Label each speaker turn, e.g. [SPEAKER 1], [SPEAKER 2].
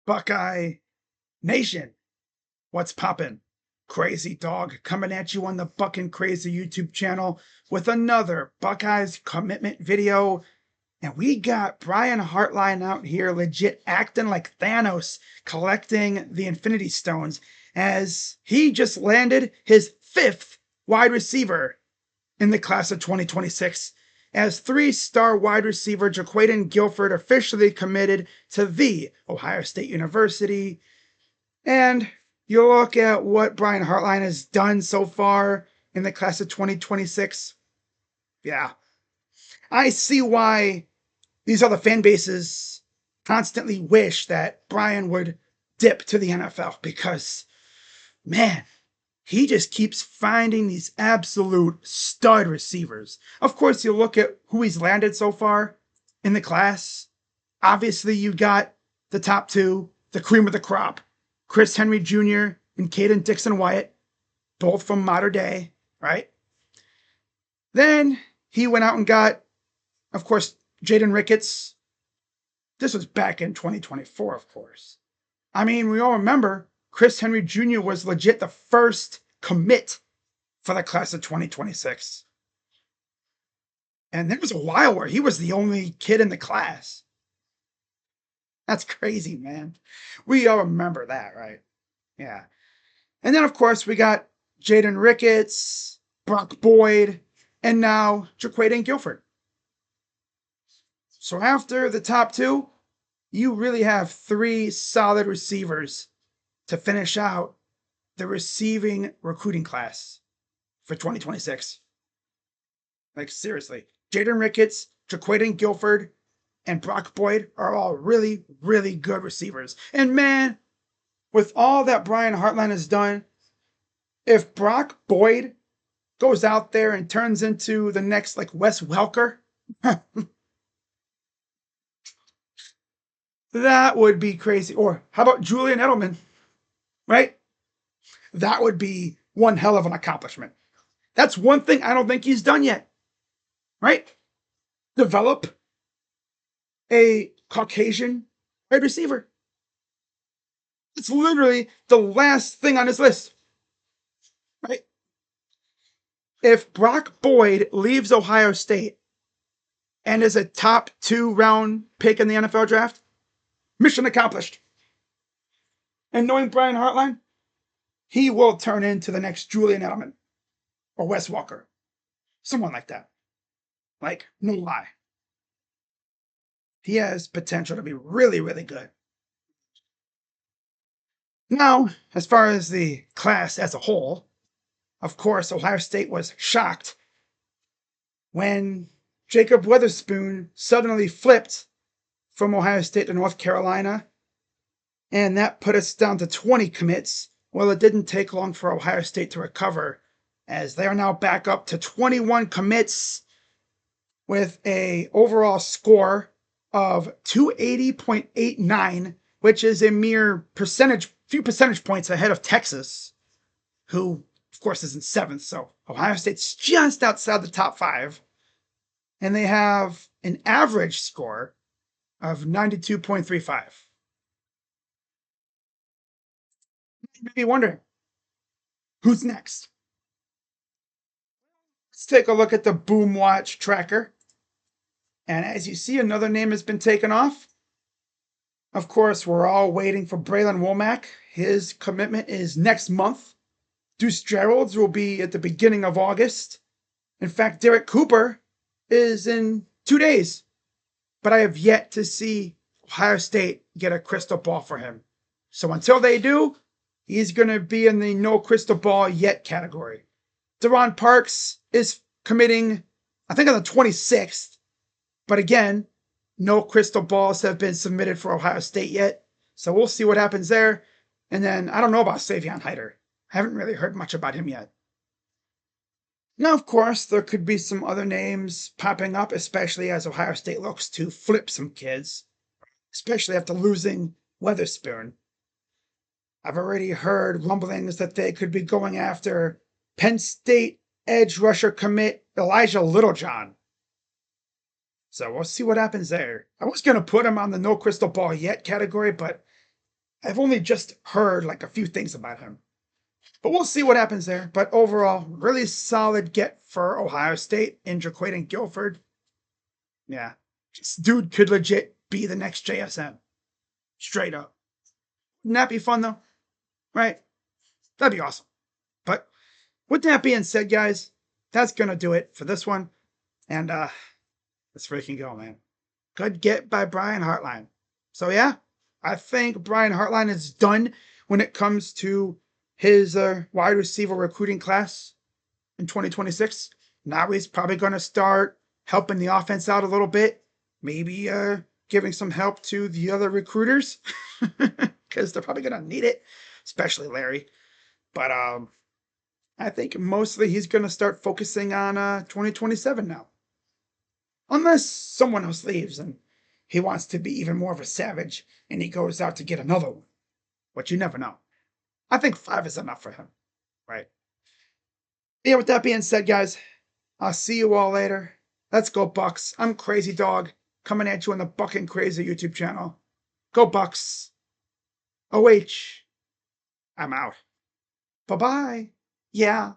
[SPEAKER 1] Buckeye Nation, what's poppin'? Crazy Dog coming at you on the Buckin' Crazy YouTube channel with another Buckeyes commitment video. And we got Brian Hartline out here legit acting like Thanos, collecting the Infinity Stones as he just landed his 5th wide receiver in the class of 2026, as 3-star wide receiver Jerquaden Guilford officially committed to the Ohio State University. And you look at what Brian Hartline has done so far in the class of 2026. Yeah, I see why these other fan bases constantly wish that Brian would dip to the NFL, because, man, he just keeps finding these absolute stud receivers. Of course, you look at who he's landed so far in the class. Obviously, you got the top two, the cream of the crop, Chris Henry Jr. and Caden Dixon-Wyatt, both from Mater Dei, right? Then he went out and got, of course, Jaden Ricketts. This was back in 2024, of course. I mean, we all remember Chris Henry Jr. was legit the first commit for the class of 2026. And there was a while where he was the only kid in the class. That's crazy, man. We all remember that, right? Yeah. And then, of course, we got Jaden Ricketts, Brock Boyd, and now Jerquaden Guilford. So after the top two, you really have 3 solid receivers to finish out the receiving recruiting class for 2026. Like, seriously, Jaden Ricketts, Jerquaden Guilford, and Brock Boyd are all really, really good receivers. And man, with all that Brian Hartline has done, if Brock Boyd goes out there and turns into the next, like, Wes Welker, that would be crazy. Or how about Julian Edelman, right? That would be one hell of an accomplishment. That's one thing I don't think he's done yet, right? Develop a Caucasian wide receiver. It's literally the last thing on his list, right? If Brock Boyd leaves Ohio State and is a top 2 round pick in the NFL draft, mission accomplished. And knowing Brian Hartline, he will turn into the next Julian Edelman or Wes Welker, someone like that. Like, no lie. He has potential to be really, really good. Now, as far as the class as a whole, of course, Ohio State was shocked when Jacob Witherspoon suddenly flipped from Ohio State to North Carolina, and that put us down to 20 commits. Well, it didn't take long for Ohio State to recover, as they are now back up to 21 commits with a overall score of 280.89, which is a mere few percentage points ahead of Texas, who, of course, is in 7th. So Ohio State's just outside the top 5. And they have an average score of 92.35. You may be wondering, who's next? Let's take a look at the Boom Watch tracker. And as you see, another name has been taken off. Of course, we're all waiting for Braylon Womack. His commitment is next month. Deuce Gerald's will be at the beginning of August. In fact, Derek Cooper is in 2 days. But I have yet to see Ohio State get a crystal ball for him. So until they do, he's going to be in the no crystal ball yet category. Deron Parks is committing, I think, on the 26th. But again, no crystal balls have been submitted for Ohio State yet. So we'll see what happens there. And then I don't know about Savion Hyder. I haven't really heard much about him yet. Now, of course, there could be some other names popping up, especially as Ohio State looks to flip some kids, especially after losing Witherspoon. I've already heard rumblings that they could be going after Penn State edge rusher commit Elijah Littlejohn. So we'll see what happens there. I was going to put him on the no crystal ball yet category, but I've only just heard like a few things about him. But we'll see what happens there. But overall, really solid get for Ohio State in Jerquaden Guilford. Yeah. This dude could legit be the next JSN. Straight up. Wouldn't that be fun though? Right? That'd be awesome. But with that being said, guys, that's gonna do it for this one. And let's freaking go, man. Good get by Brian Hartline. So yeah, I think Brian Hartline is done when it comes to his wide receiver recruiting class in 2026. Now he's probably going to start helping the offense out a little bit. Maybe giving some help to the other recruiters because they're probably going to need it, especially Larry. But I think mostly he's going to start focusing on 2027 now. Unless someone else leaves and he wants to be even more of a savage and he goes out to get another one. But you never know. I think 5 is enough for him, right? Yeah, with that being said, guys, I'll see you all later. Let's go, Bucks. I'm Crazy Dog, coming at you on the Buckin' Crazy YouTube channel. Go, Bucks. OH. I'm out. Bye-bye. Yeah.